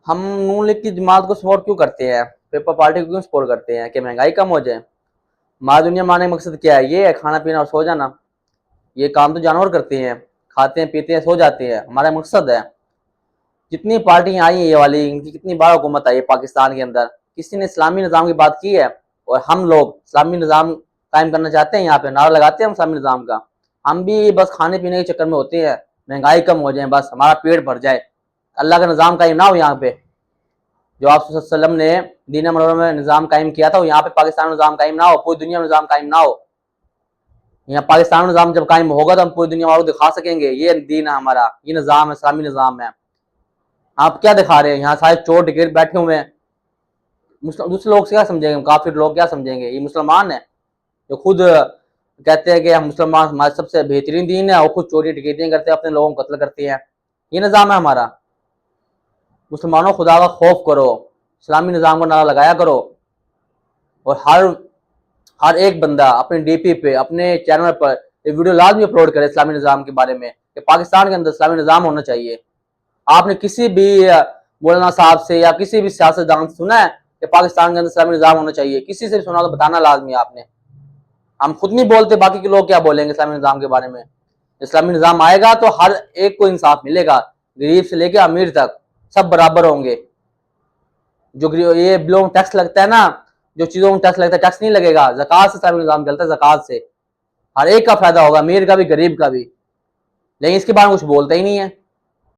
हम नून लीग की जमात को सपोर्ट क्यों करते हैं, पेपर पार्टी को क्यों सपोर्ट करते हैं कि महंगाई कम हो जाए। हमारा दुनिया में आने का मकसद क्या है, ये है खाना पीना और सो जाना। ये काम तो जानवर करते हैं, खाते हैं पीते हैं सो जाते हैं, हमारा मकसद है। जितनी पार्टियां आई हैं ये वाली, इनकी कितनी बार हुकूमत आई है पाकिस्तान के अंदर, किसी ने इस्लामी निज़ाम की बात की है। और हम लोग इस्लामी निज़ाम कायम करना चाहते हैं, यहाँ पे नारा लगाते हैं हम इस्लामी निज़ाम का। हम भी बस खाने पीने के चक्कर में होते हैं, महंगाई कम हो जाए, बस हमारा पेट भर जाए, अल्लाह का निज़ाम कायम ना हो यहाँ पे। जो आप वसल्लम ने दीन मनोरम में निज़ाम कायम किया था, वो यहाँ पे पाकिस्तान में निज़ाम कायम ना हो, पूरी दुनिया में निज़ाम कायम ना हो। यहाँ पाकिस्तान में निज़ाम जब कायम होगा तो हम पूरी दुनिया वालों को दिखा सकेंगे ये दीन है हमारा, ये निज़ाम है, इस्लामी निज़ाम है। आप क्या दिखा रहे हैं, यहाँ सारे चोर टिकट बैठे हुए हैं। दूसरे लोग क्या समझेंगे, काफिर लोग क्या समझेंगे, ये मुसलमान है जो खुद कहते हैं कि हम मुसलमान, हमारे सबसे बेहतरीन दीन है, और खुद चोरी टिकटियां करते हैं, अपने लोगों को कत्ल करते हैं। ये निज़ाम है हमारा। मुसलमानों खुदा का खौफ करो, इस्लामी निज़ाम को नारा लगाया करो। और हर हर एक बंदा अपने डीपी पे, अपने चैनल पर ये वीडियो लाजमी अपलोड करे इस्लामी निज़ाम के बारे में, कि पाकिस्तान के अंदर इस्लामी निज़ाम होना चाहिए। आपने किसी भी मौलाना साहब से या किसी भी सियासतदान से सुना है कि पाकिस्तान के अंदर इस्लामी निज़ाम होना चाहिए? किसी से भी सुना तो बताना लाजमी आपने। हम खुद नहीं बोलते, बाकी के लोग क्या बोलेंगे इस्लामी निज़ाम के बारे में। इस्लामी निज़ाम आएगा तो हर एक को इंसाफ मिलेगा, गरीब से लेकर अमीर तक सब बराबर होंगे। जो ये बिलों में टैक्स लगता है ना, जो चीज़ों में टैक्स लगता है, टैक्स नहीं लगेगा। ज़कात से इस्लामी निज़ाम चलता है, ज़कात से हर एक का फायदा होगा, अमीर का भी गरीब का भी। लेकिन इसके बारे में कुछ बोलते ही नहीं है।